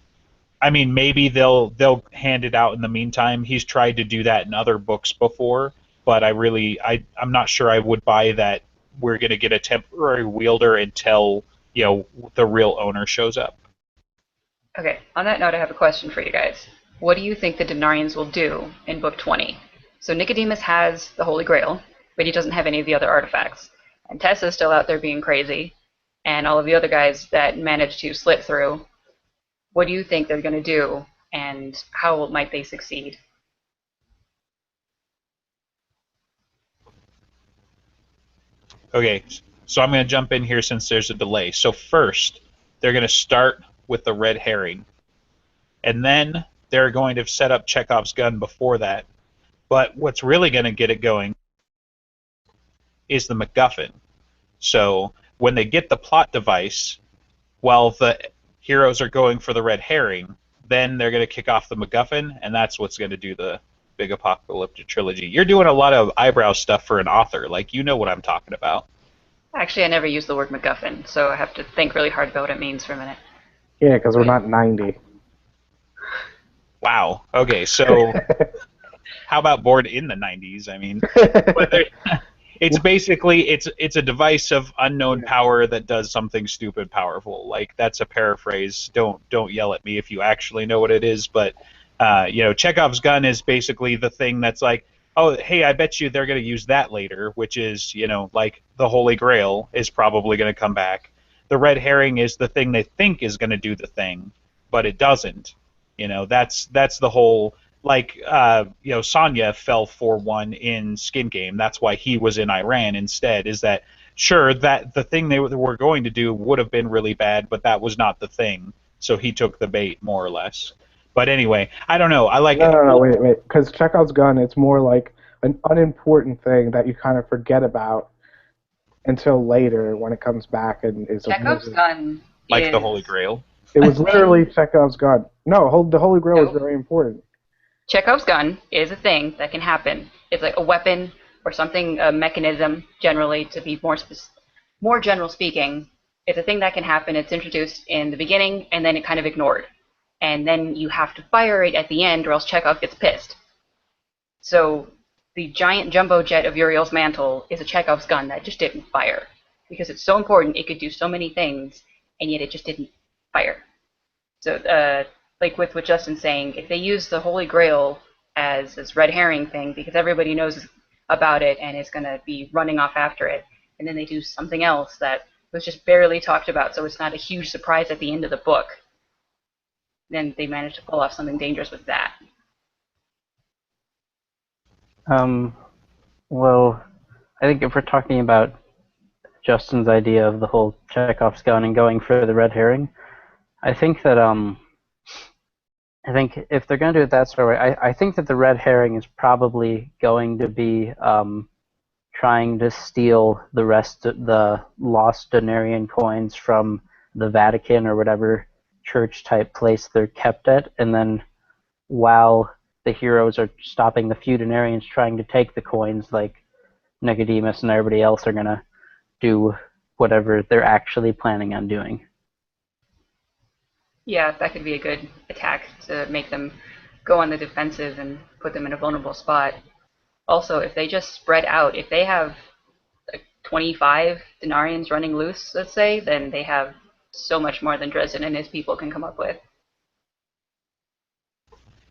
I mean, maybe they'll hand it out in the meantime. He's tried to do that in other books before, but I'm not sure I would buy that we're going to get a temporary wielder until the real owner shows up. Okay, on that note, I have a question for you guys. What do you think the Denarians will do in book 20? So Nicodemus has the Holy Grail, but he doesn't have any of the other artifacts. And Tessa's still out there being crazy, and all of the other guys that managed to slit through. What do you think they're going to do, and how might they succeed? Okay, so I'm going to jump in here since there's a delay. So first, they're going to start with the red herring, and then they're going to set up Chekhov's gun before that. But what's really going to get it going is the MacGuffin. So when they get the plot device, while the heroes are going for the red herring, then they're going to kick off the MacGuffin, and that's what's going to do the big Apocalyptic Trilogy. You're doing a lot of eyebrow stuff for an author. Like, you know what I'm talking about. Actually, I never use the word MacGuffin, so I have to think really hard about what it means for a minute. Yeah, because we're not 90. Wow. Okay, so how about Born in the 90s? I mean, it's basically it's a device of unknown power that does something stupid powerful. Like that's a paraphrase. Don't yell at me if you actually know what it is. But Chekhov's gun is basically the thing that's like, oh, hey, I bet you they're going to use that later, which is like the Holy Grail is probably going to come back. The red herring is the thing they think is going to do the thing, but it doesn't. That's the whole. Like, Sonya fell for one in Skin Game. That's why he was in Iran instead. Is that sure that the thing they were going to do would have been really bad, but that was not the thing. So he took the bait, more or less. But anyway, I don't know. I like it. No, wait. Because Chekhov's gun, it's more like an unimportant thing that you kind of forget about until later when it comes back and is Chekhov's gun like is... the Holy Grail. It was literally Chekhov's gun. No, the Holy Grail is very important. Chekhov's gun is a thing that can happen. It's like a weapon or something, a mechanism, generally, to be more general speaking. It's a thing that can happen. It's introduced in the beginning, and then it kind of ignored. And then you have to fire it at the end, or else Chekhov gets pissed. So the giant jumbo jet of Uriel's mantle is a Chekhov's gun that just didn't fire. Because it's so important, it could do so many things, and yet it just didn't fire. So, like with what Justin's saying, if they use the Holy Grail as this red herring thing because everybody knows about it and is going to be running off after it, and then they do something else that was just barely talked about, so it's not a huge surprise at the end of the book, then they manage to pull off something dangerous with that. Well, I think if we're talking about Justin's idea of the whole Chekhov's gun and going for the red herring. I think that I think if they're going to do it that sort of way, I think that the red herring is probably going to be trying to steal the rest of the lost Denarian coins from the Vatican or whatever church type place they're kept at, and then while the heroes are stopping the few Denarians trying to take the coins, like Nicodemus and everybody else are gonna do whatever they're actually planning on doing. Yeah, that could be a good attack to make them go on the defensive and put them in a vulnerable spot. Also, if they just spread out, if they have like 25 Denarians running loose, let's say, then they have so much more than Dresden and his people can come up with.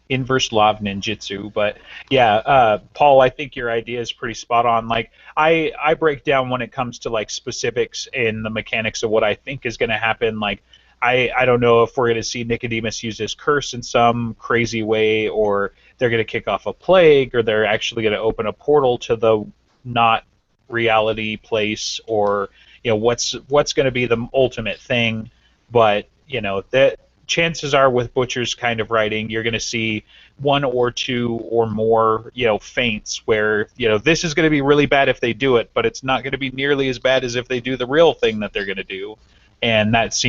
Inverse law of ninjutsu. But yeah, Paul, I think your idea is pretty spot on. Like I break down when it comes to like specifics in the mechanics of what I think is going to happen. Like I don't know if we're going to see Nicodemus use his curse in some crazy way, or they're going to kick off a plague, or they're actually going to open a portal to the not reality place, or what's going to be the ultimate thing. But that chances are with Butcher's kind of writing, you're going to see one or two or more, feints where, this is going to be really bad if they do it, but it's not going to be nearly as bad as if they do the real thing that they're going to do. And that's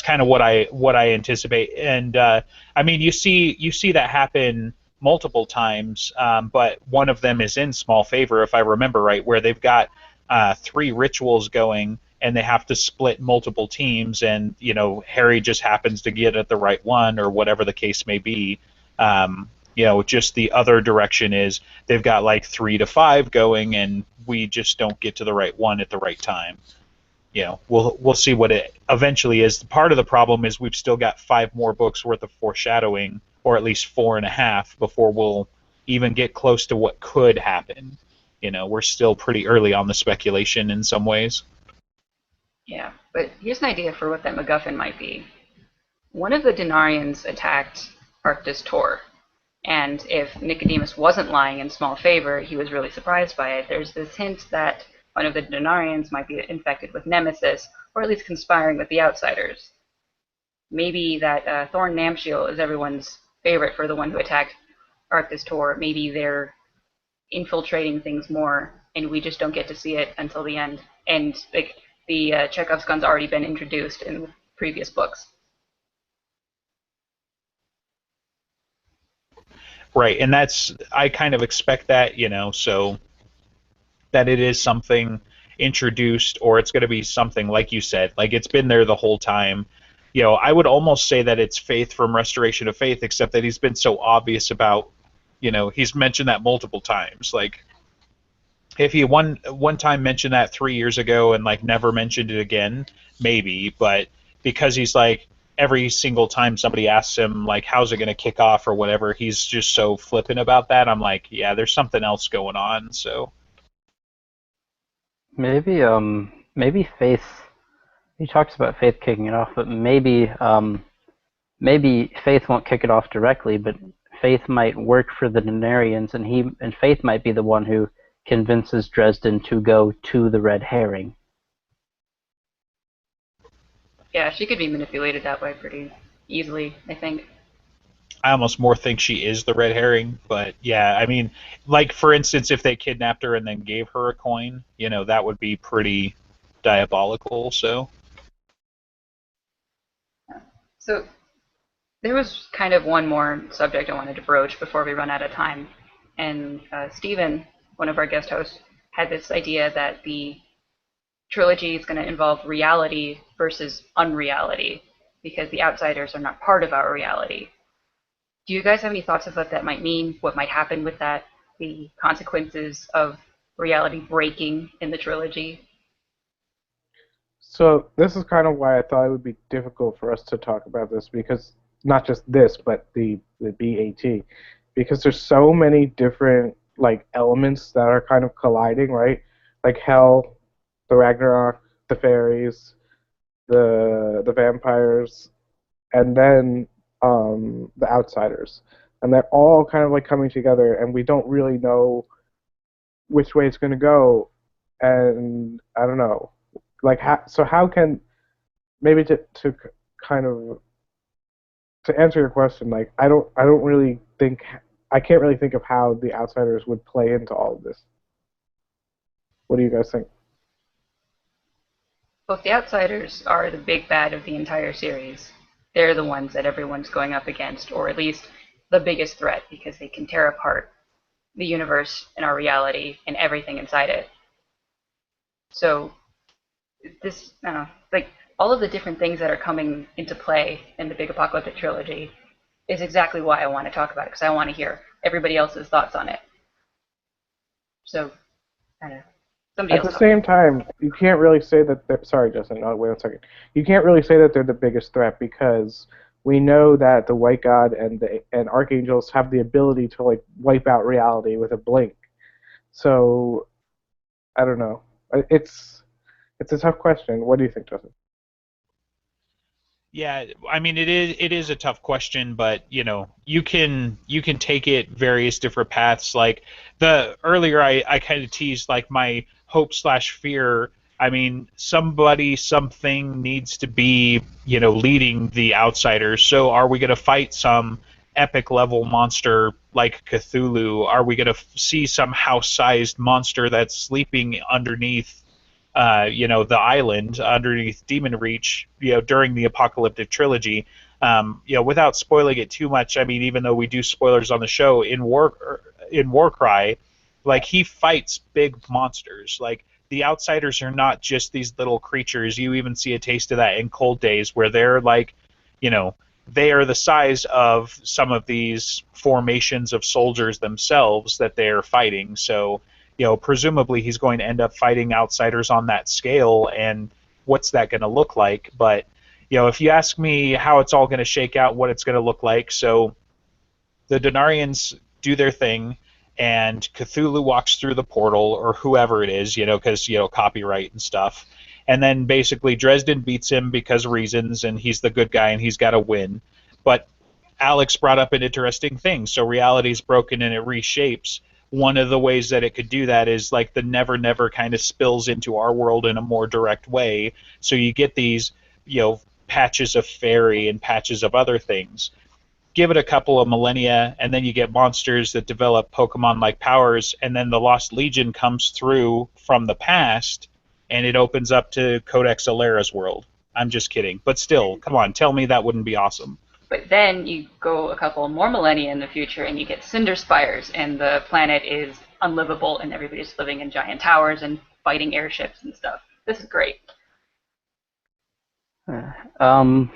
kind of what I anticipate. And I mean, you see that happen multiple times, but one of them is in Small Favor, if I remember right, where they've got 3 rituals going, and they have to split multiple teams, and Harry just happens to get at the right one, or whatever the case may be. Just the other direction is they've got like 3 to 5 going, and we just don't get to the right one at the right time. We'll see what it eventually is. Part of the problem is we've still got 5 more books worth of foreshadowing, or at least 4.5, before we'll even get close to what could happen. We're still pretty early on the speculation in some ways. Yeah, but here's an idea for what that MacGuffin might be. One of the Denarians attacked Arctus Tor, and if Nicodemus wasn't lying in Small Favor, he was really surprised by it. There's this hint that one of the Denarians might be infected with Nemesis, or at least conspiring with the Outsiders. Maybe that Thorn Namshiel is everyone's favorite for the one who attacked Arctus Tor. Maybe they're infiltrating things more, and we just don't get to see it until the end. And like the Chekhov's gun's already been introduced in previous books. Right, and I kind of expect that, so that it is something introduced, or it's going to be something like you said, like it's been there the whole time. I would almost say that it's Faith from Restoration of Faith, except that he's been so obvious about, he's mentioned that multiple times. Like, if he one time mentioned that 3 years ago and like never mentioned it again, maybe, but because he's like every single time somebody asks him like how's it going to kick off or whatever, he's just so flippant about that. I'm like, yeah, there's something else going on. So maybe Faith. He talks about Faith kicking it off, but maybe Faith won't kick it off directly, but Faith might work for the Denarians, and Faith might be the one who convinces Dresden to go to the red herring. Yeah, she could be manipulated that way pretty easily, I think. I almost more think she is the red herring, but yeah, I mean, like for instance, if they kidnapped her and then gave her a coin, that would be pretty diabolical. So there was kind of one more subject I wanted to broach before we run out of time. And Stephen, one of our guest hosts, had this idea that the trilogy is going to involve reality versus unreality, because the outsiders are not part of our reality. Do you guys have any thoughts of what that might mean? What might happen with that? The consequences of reality breaking in the trilogy? So this is kind of why I thought it would be difficult for us to talk about this, because not just this, but the BAT, because there's so many different like elements that are kind of colliding, right? Like hell, the Ragnarok, the fairies, the vampires, and then the outsiders, and they're all kind of like coming together, and we don't really know which way it's going to go, and I don't know. Like, how can maybe to kind of to answer your question, like I don't really think I can't really think of how the outsiders would play into all of this. What do you guys think? Well, if the outsiders are the big bad of the entire series, they're the ones that everyone's going up against, or at least the biggest threat, because they can tear apart the universe and our reality and everything inside it. So this, I don't know, like all of the different things that are coming into play in the big apocalyptic trilogy is exactly why I want to talk about it, because I want to hear everybody else's thoughts on it. So, I don't know. Somebody At else the talk. same time, you can't really say that they're sorry, Justin. No, wait 1 second. You can't really say that they're the biggest threat because we know that the White God and archangels have the ability to like wipe out reality with a blink. So I don't know. It's a tough question. What do you think, Justin? Yeah, I mean it is a tough question, but you can take it various different paths. Like the earlier I kind of teased like my hope slash fear. I mean, somebody something needs to be leading the outsiders. So are we going to fight some epic level monster like Cthulhu? Are we going to see some house sized monster that's sleeping underneath the island underneath Demon Reach, during the Apocalyptic Trilogy. Without spoiling it too much, I mean, even though we do spoilers on the show, in Warcry, like he fights big monsters. Like the outsiders are not just these little creatures. You even see a taste of that in Cold Days, where they're like, you know, they are the size of some of these formations of soldiers themselves that they're fighting. So presumably he's going to end up fighting outsiders on that scale, and what's that going to look like? But if you ask me how it's all going to shake out, what it's going to look like, so the Denarians do their thing, and Cthulhu walks through the portal, or whoever it is, because copyright and stuff, and then basically Dresden beats him because reasons, and he's the good guy, and he's got to win. But Alex brought up an interesting thing. So reality's broken and it reshapes. One of the ways that it could do that is like the never never kind of spills into our world in a more direct way. So you get these, patches of fairy and patches of other things. Give it a couple of millennia, and then you get monsters that develop Pokemon like powers, and then the Lost Legion comes through from the past, and it opens up to Codex Alera's world. I'm just kidding. But still, come on, tell me that wouldn't be awesome. But then you go a couple more millennia in the future and you get cinder spires, and the planet is unlivable, and everybody's living in giant towers and fighting airships and stuff. This is great. Um,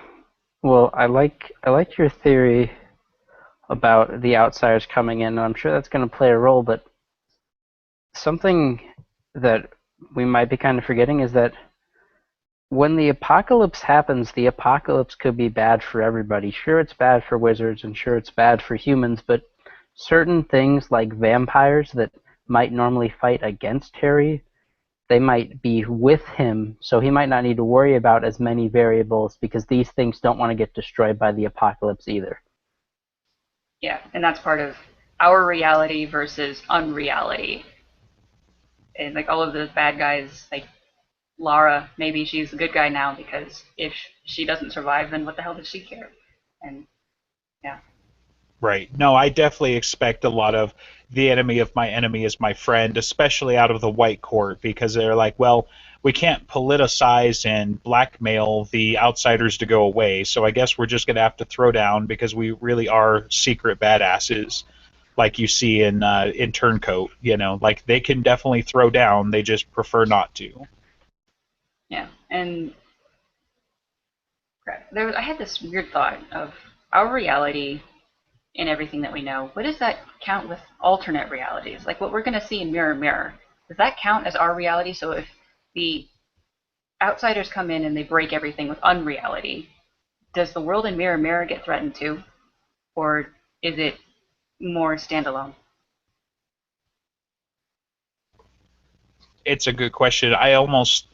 well, I like your theory about the outsiders coming in, and I'm sure that's going to play a role. But something that we might be kind of forgetting is that when the apocalypse happens, the apocalypse could be bad for everybody. Sure, it's bad for wizards, and sure, it's bad for humans, but certain things like vampires that might normally fight against Harry, they might be with him, so he might not need to worry about as many variables because these things don't want to get destroyed by the apocalypse either. Yeah, and that's part of our reality versus unreality. And like all of those bad guys, like Lara, maybe she's a good guy now because if she doesn't survive, then what the hell does she care? And yeah. Right. No, I definitely expect a lot of the enemy of my enemy is my friend, especially out of the White Court, because they're like, well, we can't politicize and blackmail the outsiders to go away, so I guess we're just going to have to throw down because we really are secret badasses, like you see in Turncoat. Like they can definitely throw down, they just prefer not to. Yeah, and I had this weird thought of our reality and everything that we know. What does that count with alternate realities? Like what we're going to see in Mirror Mirror. Does that count as our reality? So if the outsiders come in and they break everything with unreality, does the world in Mirror Mirror get threatened too? Or is it more standalone? It's a good question. I almost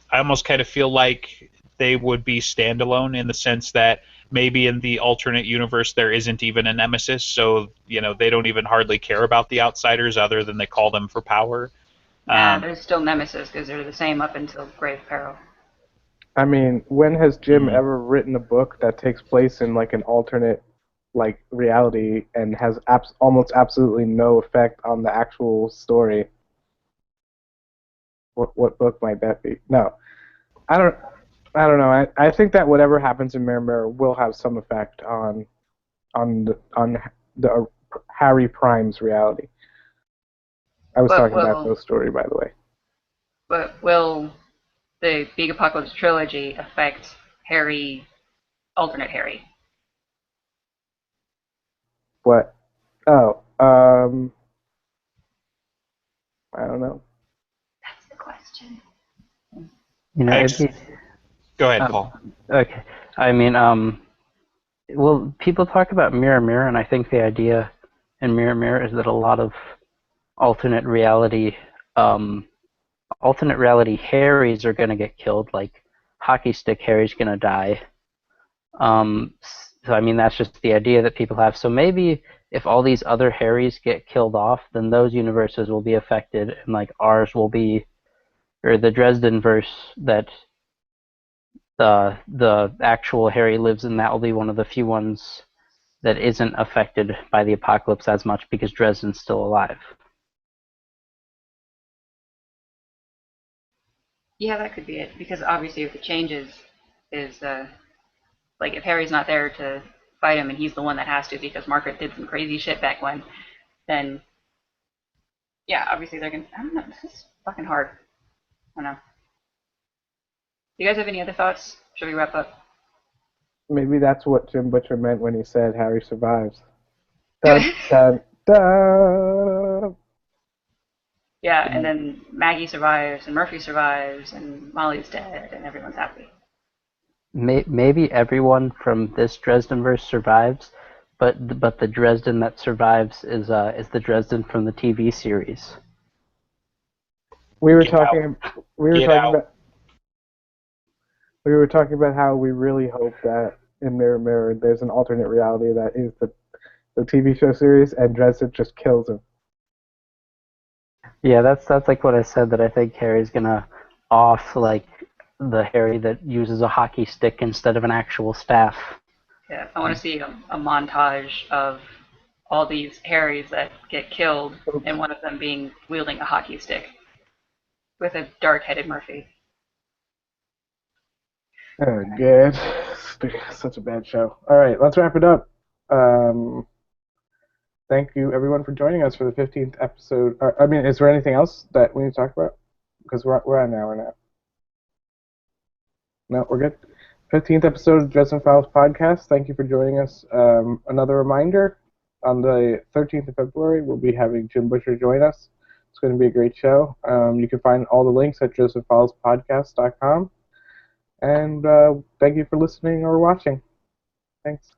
kind of feel like they would be standalone in the sense that maybe in the alternate universe there isn't even a nemesis, so they don't even hardly care about the outsiders other than they call them for power. Nah, Um, there's still Nemesis because they're the same up until Grave Peril. I mean, when has Jim Mhm. ever written a book that takes place in like an alternate like reality and has almost absolutely no effect on the actual story? What book might that be? No, I don't. I don't know. I think that whatever happens in Mirror Mirror will have some effect on the Harry Prime's reality. I was But talking about will Ghost Story, by the way. but will the Big Apocalypse trilogy affect Harry, alternate Harry? What? Oh, I don't know. That's the question. You know, I it'd just be go ahead, um, Paul. okay. I mean, well, people talk about Mirror Mirror, and I think the idea in Mirror Mirror is that a lot of alternate reality, um, alternate reality Harrys are gonna get killed. Like hockey stick Harry's gonna die. So I mean, that's just the idea that people have. So maybe if all these other Harrys get killed off, then those universes will be affected, and like ours will be, or the Dresden verse that the actual Harry lives in, that will be one of the few ones that isn't affected by the apocalypse as much because Dresden's still alive. Yeah, that could be it. Because obviously, if the changes is like if Harry's not there to fight him and he's the one that has to because Margaret did some crazy shit back when, then yeah, obviously they're gonna. I don't know. This is fucking hard. I don't know. Do you guys have any other thoughts? Should we wrap up? Maybe that's what Jim Butcher meant when he said Harry survives. Dun dun dun. Yeah, and then Maggie survives, and Murphy survives, and Molly's dead, and everyone's happy. Maybe everyone from this Dresdenverse survives, but the Dresden that survives is the Dresden from the TV series. We were Get out. talking. We were Get talking out. about. We were talking about how we really hope that in Mirror Mirror there's an alternate reality that is the TV show series, and Dresden just kills him. Yeah, that's like what I said, that I think Harry's gonna off like the Harry that uses a hockey stick instead of an actual staff. Yeah, I want to see a montage of all these Harrys that get killed, and Oops. one of them being wielding a hockey stick with a dark-headed Murphy. Oh, good. Such a bad show. All right, let's wrap it up. Um, Thank you, everyone, for joining us for the 15th episode. I mean, is there anything else that we need to talk about? Because we're at an hour now. No, we're good. 15th episode of Dresden Files podcast. Thank you for joining us. Another reminder, on the 13th of February, we'll be having Jim Butcher join us. It's going to be a great show. You can find all the links at josephfilespodcast.com. And thank you for listening or watching. Thanks.